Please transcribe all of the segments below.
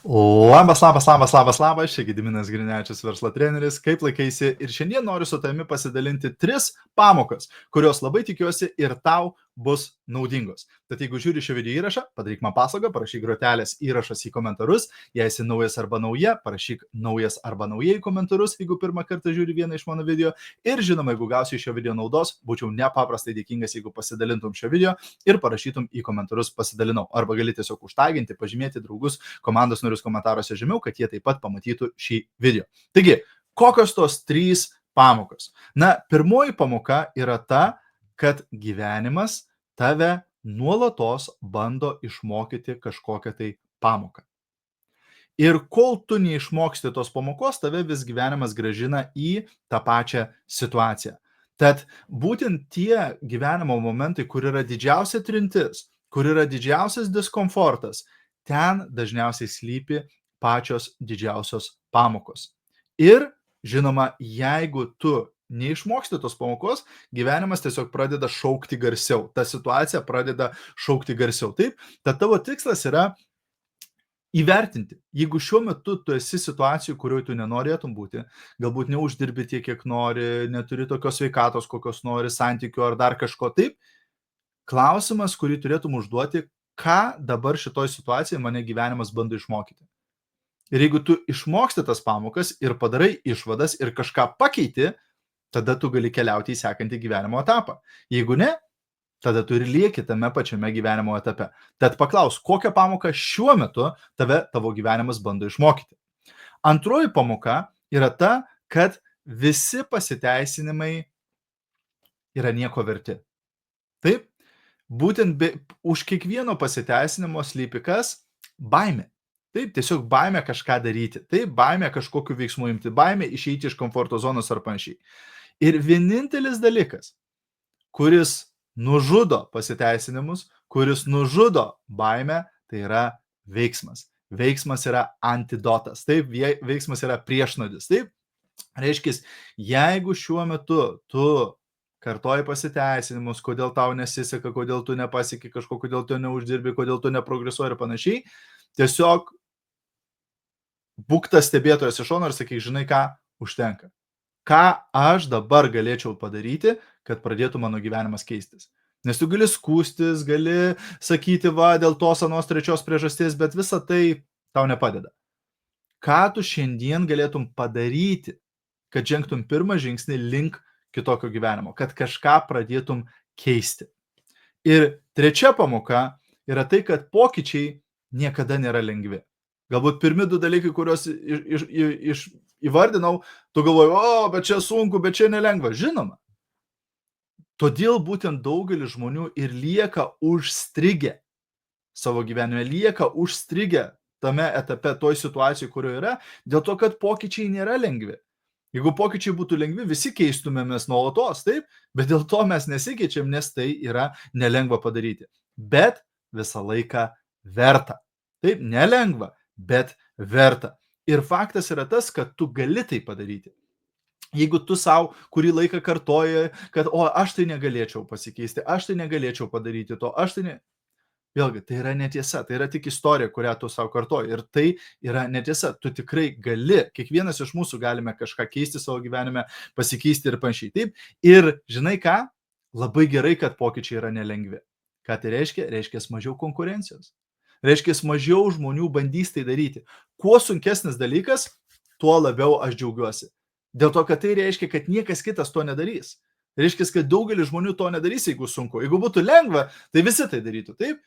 Labas, čia Gediminas Grinevičius, verslo treneris, kaip laikaisi ir šiandien noriu su tavimi pasidalinti 3 pamokas, kurios labai tikiuosi ir tau bus naudingos. Tad jeigu žiūri šio video įrašą, padaryk man paslaugą, parašyk grotelės įrašas į komentarus, jei esi naujas arba nauja, parašyk naujas arba naujai į komentarus, jeigu pirmą kartą žiūri vieną iš mano video ir žinoma, jeigu gausi iš šio video naudos, būčiau nepaprastai dėkingas, jeigu pasidalintum šio video ir parašytum į komentarus pasidalinau, arba gali tiesiog užtaginti, pažymėti draugus, komandos narius komentaruose žemiau, kad jie taip pat pamatytų šį video. Taigi, kokios tos 3 pamokos? Na, pirmoji pamoka yra ta, kad gyvenimas tave nuolatos bando išmokyti kažkokią tai pamoką. Ir kol tu neišmoksti tos pamokos, tave vis gyvenimas grąžina į tą pačią situaciją. Tad būtent tie gyvenimo momentai, kur yra didžiausia trintis, kur yra didžiausias diskomfortas, ten dažniausiai slypi pačios didžiausios pamokos. Ir, žinoma, jeigu tu neišmoksti tos pamokos, gyvenimas tiesiog pradeda šaukti garsiau. Ta situacija pradeda šaukti garsiau. Taip, tad tavo tikslas yra įvertinti, jeigu šiuo metu tu esi situacijų, kurioje tu nenorėtum būti, galbūt neuždirbi tiek, kiek nori, neturi tokios sveikatos, kokios nori, santykių ar dar kažko taip, klausimas, kurį turėtum užduoti, ką dabar šitoj situacijai mane gyvenimas bando išmokyti. Ir jeigu tu išmoksti tas pamokas ir padarai išvadas ir kažką pakeiti, tada tu gali keliauti į sekantį gyvenimo etapą. Jeigu ne, tada tu ir lieki tame pačiame gyvenimo etape. Tad paklaus, kokią pamoką šiuo metu tavo gyvenimas bando išmokyti. Antroji pamoka yra ta, kad visi pasiteisinimai yra nieko verti. Taip? Būtent už kiekvieno pasiteisinimo slypi kas? Baimė. Taip, tiesiog baimė kažką daryti. Taip, baimė kažkokiu veiksmu imti, baimė išeiti iš komforto zonos ar panašiai. Ir vienintelis dalykas, kuris nužudo pasiteisinimus, kuris nužudo baimę, tai yra veiksmas. Veiksmas yra antidotas. Taip, veiksmas yra priešnodis. Taip, reiškia, jeigu šiuo metu tu kartoji pasiteisinimus, kodėl tau nesiseka, kodėl tu nepasieki kažko, kodėl tu neuždirbi, kodėl tu neprogresuoji ir panašiai, tiesiog būk tas stebėtojas iš šono ir sakyk, žinai ką, užtenka. Ką aš dabar galėčiau padaryti, kad pradėtų mano gyvenimas keistis. Nes tu gali skūstis, gali sakyti, va, dėl tos anos trečios priežasties, bet visa tai tau nepadeda. Ką tu šiandien galėtum padaryti, kad žengtum pirmą žingsnį link kitokio gyvenimo, kad kažką pradėtum keisti. Ir trečia pamoka yra tai, kad pokyčiai niekada nėra lengvi. Galbūt pirmi 2 dalykai, kuriuos įvardinau, tu galvoji, bet čia sunku, bet čia nelengva. Žinoma. Todėl būtent daugelis žmonių ir lieka užstrigę savo gyvenime, lieka užstrigę tame etape, toj situacijai, kurioje yra, dėl to, kad pokyčiai nėra lengvi. Jeigu pokyčiai būtų lengvi, visi keistumėmės nuolatos, taip, bet dėl to mes nesikeičiam, nes tai yra nelengva padaryti. Bet visą laiką verta. Taip, nelengva, bet verta. Ir faktas yra tas, kad tu gali tai padaryti. Jeigu tu savo kurį laiką kartoji, kad aš tai negalėčiau pasikeisti, aš tai negalėčiau padaryti to, aš tai ne... Vėlgi, tai yra netiesa, tai yra tik istorija, kurią tu savo kartoji. Ir tai yra netiesa, tu tikrai gali, kiekvienas iš mūsų galime kažką keisti savo gyvenime, pasikeisti ir panašiai. Taip. Ir žinai ką? Labai gerai, kad pokyčiai yra nelengvi. Ką tai reiškia? Reiškia mažiau konkurencijos. Reiškia mažiau žmonių bandys tai daryti. Kuo sunkesnis dalykas, tuo labiau aš džiaugiuosi. Dėl to, kad tai reiškia, kad niekas kitas to nedarys. Reiškia, kad daugelis žmonių to nedarys, jeigu sunku. Jeigu būtų lengva, tai visi tai darytų. Taip?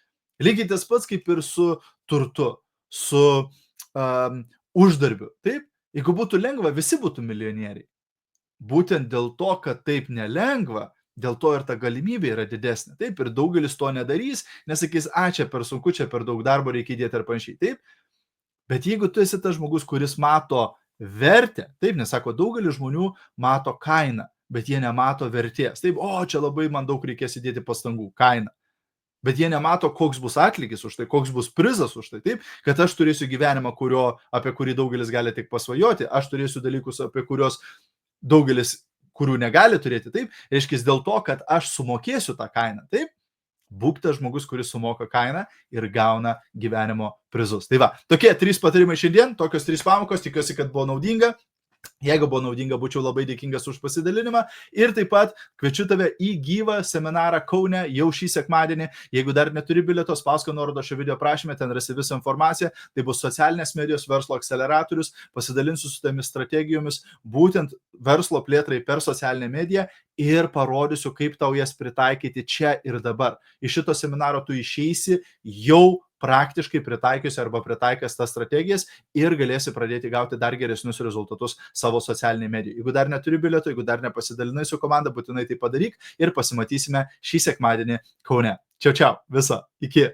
Lygiai tas pats kaip ir su turtu, su uždarbiu. Taip? Jeigu būtų lengva, visi būtų milijonieriai. Būtent dėl to, kad taip nelengva, dėl to ir ta galimybė yra didesnė. Taip, ir daugelis to nedarys, nesakys, čia per sunku, čia per daug darbo reikia įdėti ir panašiai. Taip? Bet jeigu tu esi tas žmogus, kuris mato vertę, taip, nesako, daugelis žmonių mato kainą, bet jie nemato vertės. Taip, čia labai man daug reikės įdėti pastangų, kainą. Bet jie nemato, koks bus atlygis už tai, koks bus prizas už tai, taip, kad aš turėsiu gyvenimą, apie kurį daugelis gali tik pasvajoti, aš turėsiu dalykus, apie kurios daugelis, kurių negali turėti, taip, reiškia dėl to, kad aš sumokėsiu tą kainą, taip, būk tas žmogus, kuris sumoka kainą ir gauna gyvenimo prizus. Tai va, tokie 3 patarimai šiandien, tokios 3 pamokos, tikiuosi, kad buvo naudinga. Jeigu buvo naudinga, būčiau labai dėkingas už pasidalinimą. Ir taip pat kviečiu tave į gyvą seminarą Kaune jau šį sekmadienį. Jeigu dar neturi bilieto, spausk nuorodą šio video aprašyme, ten rasi visą informaciją. Tai bus socialinės medijos verslo akceleratorius. Pasidalinsiu su tomis strategijomis, būtent verslo plėtrai per socialinę mediją ir parodysiu, kaip tau jas pritaikyti čia ir dabar. Iš šito seminaro tu išeisi jau praktiškai pritaikiusi arba pritaikęs tas strategijas ir galėsi pradėti gauti dar geresnius rezultatus savo socialinėje medijoje. Jeigu dar neturi bilieto, jeigu dar nepasidalinai su komanda, būtinai tai padaryk ir pasimatysime šį sekmadienį Kaune. Čiau, čiau, viso, iki.